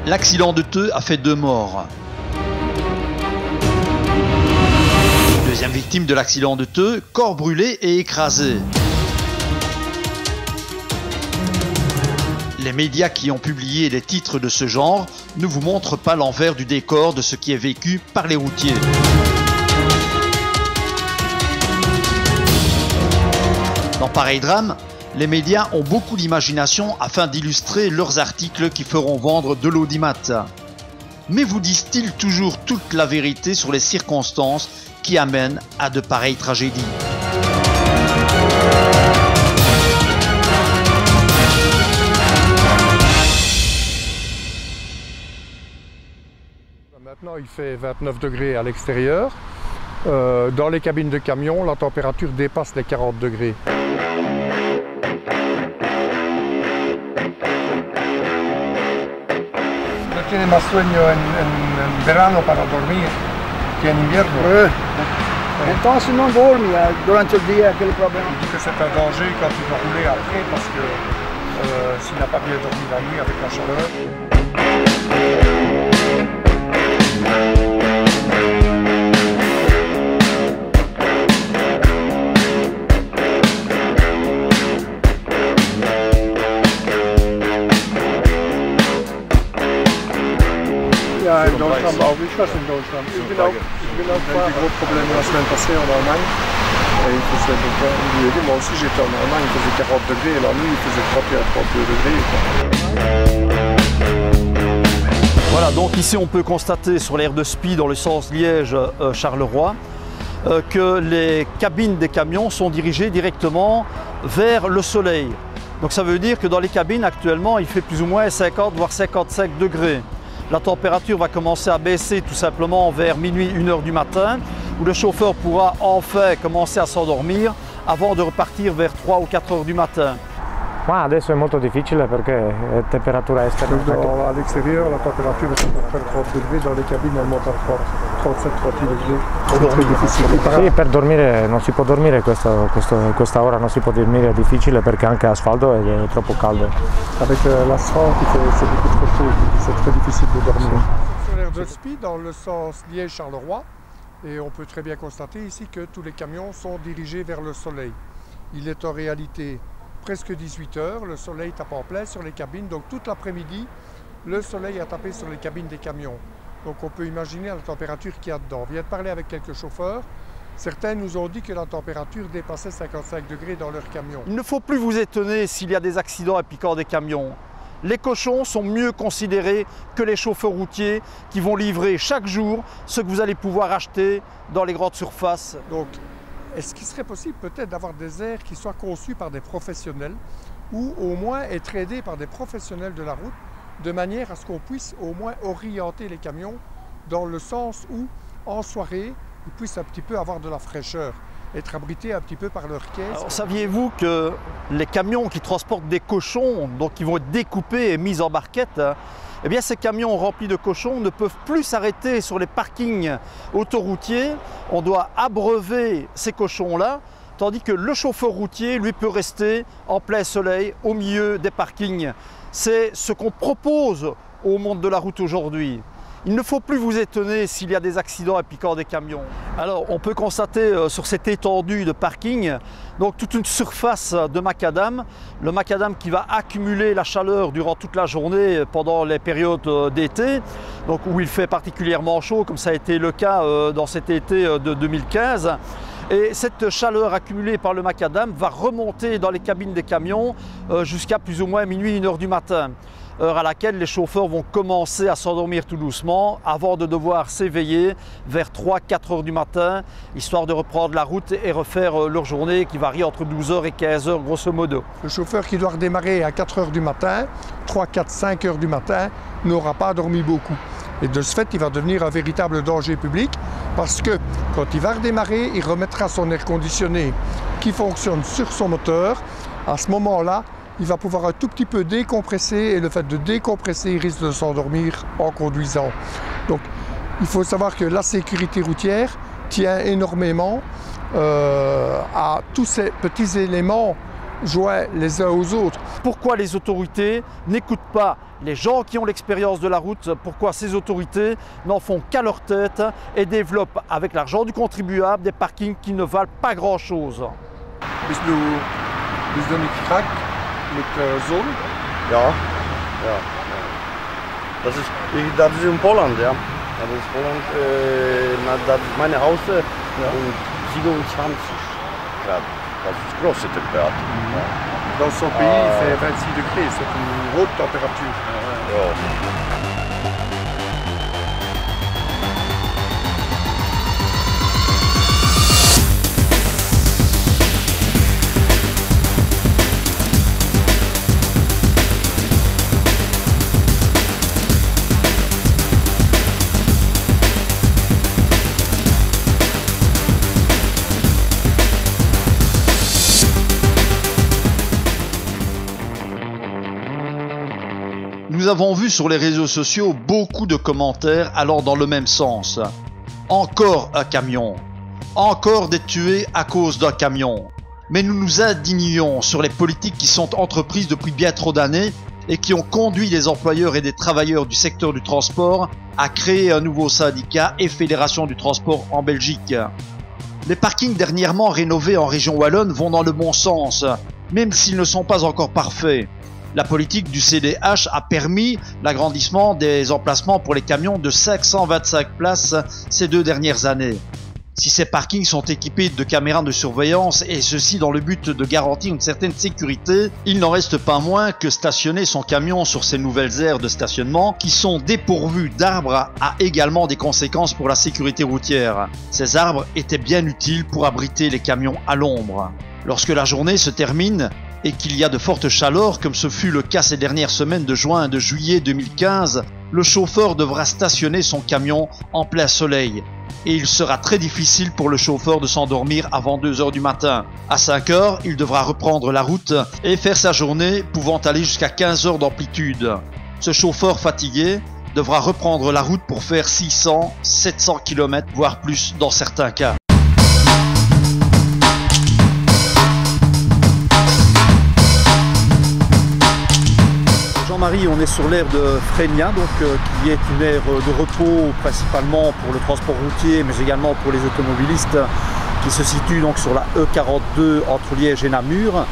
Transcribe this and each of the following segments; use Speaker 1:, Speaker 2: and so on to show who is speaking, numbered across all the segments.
Speaker 1: L'accident de Theux a fait 2 morts. Deuxième victime de l'accident de Theux, corps brûlé et écrasé. Les médias qui ont publié les titres de ce genre ne vous montrent pas l'envers du décor de ce qui est vécu par les routiers. Dans pareil drame, les médias ont beaucoup d'imagination afin d'illustrer leurs articles qui feront vendre de l'audimat. Mais vous disent-ils toujours toute la vérité sur les circonstances qui amènent à de pareilles tragédies?
Speaker 2: Maintenant, il fait 29 degrés à l'extérieur. Dans les cabines de camion, la température dépasse les 40 degrés.
Speaker 3: No tiene más sueño en verano para dormir que en invierno.
Speaker 4: Entonces non dormi durante il dia, quel problema?
Speaker 2: Il dit que c'est un danger quand il va rouler après parce que s'il n'a pas bien dormi la nuit avec la chaleur.
Speaker 3: Ja, in Deutschland auch. Ich weiß in Deutschland. Ich bin auch
Speaker 2: Il y a eu des gros problèmes la semaine passée en Allemagne. Et il faisait donc, moi aussi j'étais en Allemagne, il faisait 40 degrés et la nuit il faisait 31-32 degrés.
Speaker 1: Voilà, donc ici on peut constater sur l'aire de Spie dans le sens Liège-Charleroi que les cabines des camions sont dirigées directement vers le soleil. Donc ça veut dire que dans les cabines actuellement il fait plus ou moins 50 voire 55 degrés. La température va commencer à baisser tout simplement vers minuit, 1 h du matin, où le chauffeur pourra enfin commencer à s'endormir avant de repartir vers 3 ou 4 h du matin.
Speaker 5: Ma adesso è molto difficile perché è temperatura esterna.
Speaker 2: À l'extérieur, la température est à peu près 30 degrés, dans les cabines elle monte à 37-38 degrés. C'est très difficile.
Speaker 5: Sì, per dormire non si può dormire questa ora, non si può dormire, è difficile perché anche asfalto è troppo caldo.
Speaker 2: Avec l'asphalte, c'est beaucoup trop chaud, c'est très difficile de dormir. Sur l'aire de Spie, dans le sens Liège-Charleroi, et on peut très bien constater ici que tous les camions sont dirigés vers le soleil. Il est en réalité presque 18 h, le soleil tape en plein sur les cabines, donc toute l'après-midi, le soleil a tapé sur les cabines des camions. Donc on peut imaginer la température qu'il y a dedans. On vient de parler avec quelques chauffeurs. Certains nous ont dit que la température dépassait 55 degrés dans leurs camions. Il ne faut plus vous étonner s'il y a des accidents impliquant des camions. Les cochons sont mieux considérés que les chauffeurs routiers qui vont livrer chaque jour ce que vous allez pouvoir acheter dans les grandes surfaces. Donc, est-ce qu'il serait possible peut-être d'avoir des aires qui soient conçues par des professionnels ou au moins être aidés par des professionnels de la route de manière à ce qu'on puisse au moins orienter les camions dans le sens où, en soirée, ils puissent un petit peu avoir de la fraîcheur, être abrités un petit peu par leur caisse. Alors, saviez-vous que les camions qui transportent des cochons, donc qui vont être découpés et mis en barquette, eh bien ces camions remplis de cochons ne peuvent plus s'arrêter sur les parkings autoroutiers. On doit abreuver ces cochons-là, tandis que le chauffeur routier, lui, peut rester en plein soleil au milieu des parkings. C'est ce qu'on propose au monde de la route aujourd'hui. Il ne faut plus vous étonner s'il y a des accidents impliquant des camions. Alors, on peut constater sur cette étendue de parking donc toute une surface de macadam. Le macadam qui va accumuler la chaleur durant toute la journée pendant les périodes d'été, donc où il fait particulièrement chaud, comme ça a été le cas dans cet été de 2015. Et cette chaleur accumulée par le macadam va remonter dans les cabines des camions jusqu'à plus ou moins minuit, 1 h du matin. Heure à laquelle les chauffeurs vont commencer à s'endormir tout doucement avant de devoir s'éveiller vers 3-4 h du matin, histoire de reprendre la route et refaire leur journée qui varie entre 12 h et 15 h grosso modo. Le chauffeur qui doit redémarrer à 4 h du matin, 3, 4, 5 h du matin, n'aura pas dormi beaucoup. Et de ce fait, il va devenir un véritable danger public parce que quand il va redémarrer, il remettra son air conditionné qui fonctionne sur son moteur. À ce moment-là, il va pouvoir un tout petit peu décompresser et le fait de décompresser, il risque de s'endormir en conduisant. Donc il faut savoir que la sécurité routière tient énormément à tous ces petits éléments joints les uns aux autres.
Speaker 1: Pourquoi les autorités n'écoutent pas les gens qui ont l'expérience de la route? Pourquoi ces autorités n'en font qu'à leur tête et développent avec l'argent du contribuable des parkings qui ne valent pas grand-chose?
Speaker 3: Bist du nicht krank mit Sohn?
Speaker 6: Ja, ja. Das ist in Polen, ja. Das ist Polen, das ist meine Haus und 27 Grad. Das ist große Temperatur.
Speaker 2: Dans son pays, il fait 26 degrés, c'est une haute température.
Speaker 6: Ja.
Speaker 1: Nous avons vu sur les réseaux sociaux beaucoup de commentaires allant dans le même sens. Encore un camion. Encore des tués à cause d'un camion. Mais nous nous indignions sur les politiques qui sont entreprises depuis bien trop d'années et qui ont conduit les employeurs et des travailleurs du secteur du transport à créer un nouveau syndicat et fédération du transport en Belgique. Les parkings dernièrement rénovés en région wallonne vont dans le bon sens, même s'ils ne sont pas encore parfaits. La politique du CDH a permis l'agrandissement des emplacements pour les camions de 525 places ces 2 dernières années. Si ces parkings sont équipés de caméras de surveillance et ceci dans le but de garantir une certaine sécurité, il n'en reste pas moins que stationner son camion sur ces nouvelles aires de stationnement qui sont dépourvues d'arbres a également des conséquences pour la sécurité routière. Ces arbres étaient bien utiles pour abriter les camions à l'ombre. Lorsque la journée se termine et qu'il y a de fortes chaleurs, comme ce fut le cas ces dernières semaines de juin et de juillet 2015, le chauffeur devra stationner son camion en plein soleil. Et il sera très difficile pour le chauffeur de s'endormir avant 2 heures du matin. À 5 heures, il devra reprendre la route et faire sa journée pouvant aller jusqu'à 15 heures d'amplitude. Ce chauffeur fatigué devra reprendre la route pour faire 600, 700 km, voire plus dans certains cas. Jean-Marie, on est sur l'aire de Freignat, qui est une aire de repos principalement pour le transport routier, mais également pour les automobilistes, qui se situe donc sur la E42 entre Liège et Namur.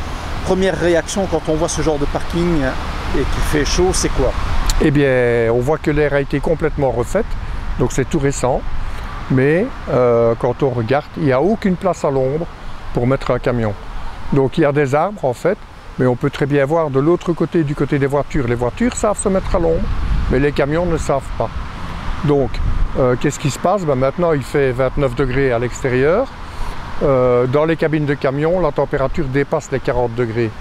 Speaker 1: Première réaction quand on voit ce genre de parking et qu'il fait chaud, c'est quoi?
Speaker 2: Eh bien, on voit que l'aire a été complètement refaite, donc c'est tout récent. Mais quand on regarde, il n'y a aucune place à l'ombre pour mettre un camion. Donc il y a des arbres en fait. Mais on peut très bien voir de l'autre côté, du côté des voitures. Les voitures savent se mettre à l'ombre, mais les camions ne savent pas. Donc, qu'est-ce qui se passe? Maintenant, il fait 29 degrés à l'extérieur. Dans les cabines de camions, la température dépasse les 40 degrés.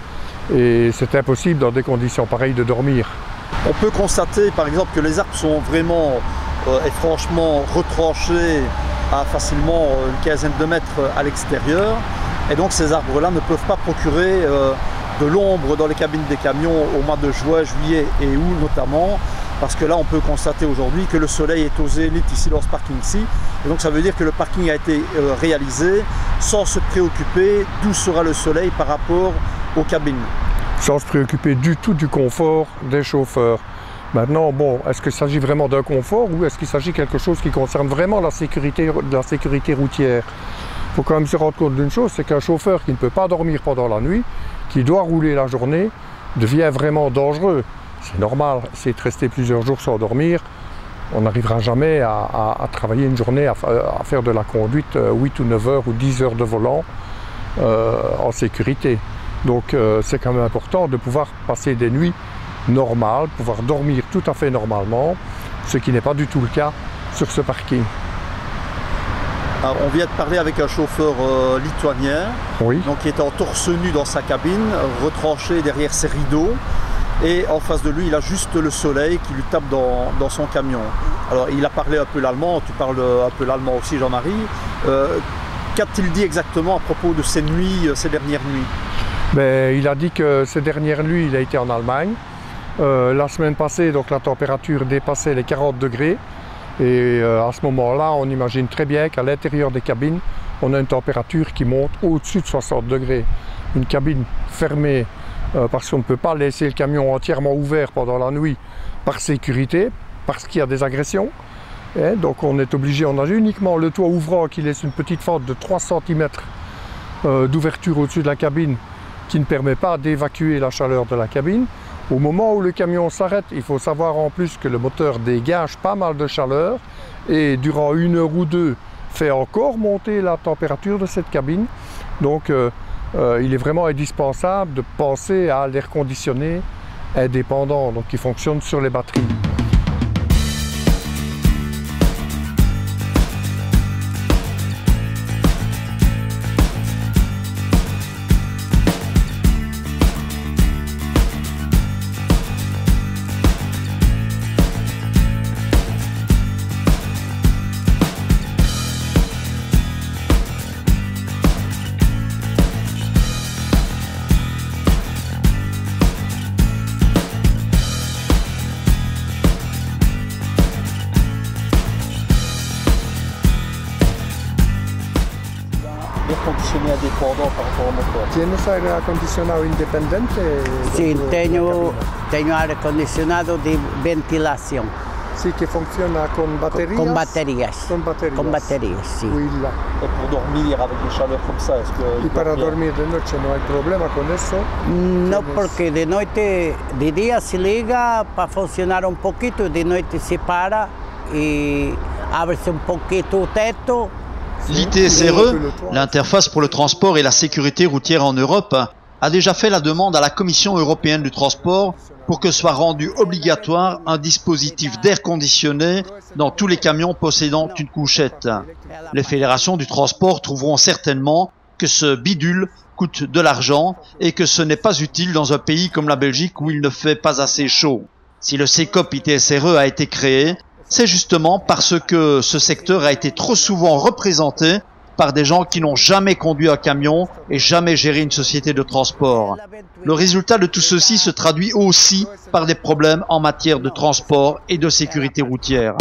Speaker 2: Et c'est impossible dans des conditions pareilles de dormir.
Speaker 1: On peut constater, par exemple, que les arbres sont vraiment et franchement retranchés à facilement une quinzaine de mètres à l'extérieur. Et donc, ces arbres-là ne peuvent pas procurer de l'ombre dans les cabines des camions au mois de juin, juillet et août notamment, parce que là on peut constater aujourd'hui que le soleil est au zénith ici dans ce parking-ci, et donc ça veut dire que le parking a été réalisé sans se préoccuper d'où sera le soleil par rapport aux cabines.
Speaker 2: Sans se préoccuper du tout du confort des chauffeurs. Maintenant, bon, est-ce qu'il s'agit vraiment d'un confort ou est-ce qu'il s'agit de quelque chose qui concerne vraiment la sécurité routière? Il faut quand même se rendre compte d'une chose, c'est qu'un chauffeur qui ne peut pas dormir pendant la nuit, qui doit rouler la journée, devient vraiment dangereux. C'est normal, c'est de rester plusieurs jours sans dormir. On n'arrivera jamais à travailler une journée, à faire de la conduite 8 ou 9 heures ou 10 heures de volant en sécurité. Donc c'est quand même important de pouvoir passer des nuits normales, pouvoir dormir tout à fait normalement, ce qui n'est pas du tout le cas sur ce parking.
Speaker 1: Alors, on vient de parler avec un chauffeur lituanien,
Speaker 2: oui.
Speaker 1: Donc, qui est en torse nu dans sa cabine, retranché derrière ses rideaux. Et en face de lui, il a juste le soleil qui lui tape dans son camion. Alors, il a parlé un peu l'allemand, tu parles un peu l'allemand aussi, Jean-Marie. Qu'a-t-il dit exactement à propos de ces nuits, ces dernières nuits?
Speaker 2: Ben, il a dit que ces dernières nuits, il a été en Allemagne. La semaine passée, donc, la température dépassait les 40 degrés. Et à ce moment-là, on imagine très bien qu'à l'intérieur des cabines, on a une température qui monte au-dessus de 60 degrés. une cabine fermée parce qu'on ne peut pas laisser le camion entièrement ouvert pendant la nuit par sécurité, parce qu'il y a des agressions. Et donc on est obligé, on a uniquement le toit ouvrant qui laisse une petite fente de 3 cm d'ouverture au-dessus de la cabine qui ne permet pas d'évacuer la chaleur de la cabine. Au moment où le camion s'arrête, il faut savoir en plus que le moteur dégage pas mal de chaleur et durant 1 heure ou 2 fait encore monter la température de cette cabine. Donc il est vraiment indispensable de penser à l'air conditionné indépendant, donc qui fonctionne sur les batteries.
Speaker 1: Air conditionné indépendant par rapport au moteur.
Speaker 2: ¿Tienes aire acondicionado independiente?
Speaker 7: Sí, tengo aire acondicionado de ventilación.
Speaker 2: Sí, que funciona con baterías.
Speaker 7: Con baterías.
Speaker 2: Con baterías.
Speaker 7: Con baterías, sí.
Speaker 2: Oui, là.
Speaker 1: Et pour dormir avec des chaleurs comme ça, est-ce que...
Speaker 2: Y para dormir de noche no hay problema con eso.
Speaker 7: No, porque de noite, de día se liga para funcionar un poquito, de noite se para y abre-se un poquito el teto.
Speaker 1: L'ITSRE, l'interface pour le transport et la sécurité routière en Europe, a déjà fait la demande à la Commission européenne du transport pour que soit rendu obligatoire un dispositif d'air conditionné dans tous les camions possédant une couchette. Les fédérations du transport trouveront certainement que ce bidule coûte de l'argent et que ce n'est pas utile dans un pays comme la Belgique où il ne fait pas assez chaud. Si le CECOP ITSRE a été créé, c'est justement parce que ce secteur a été trop souvent représenté par des gens qui n'ont jamais conduit un camion et jamais géré une société de transport. Le résultat de tout ceci se traduit aussi par des problèmes en matière de transport et de sécurité routière.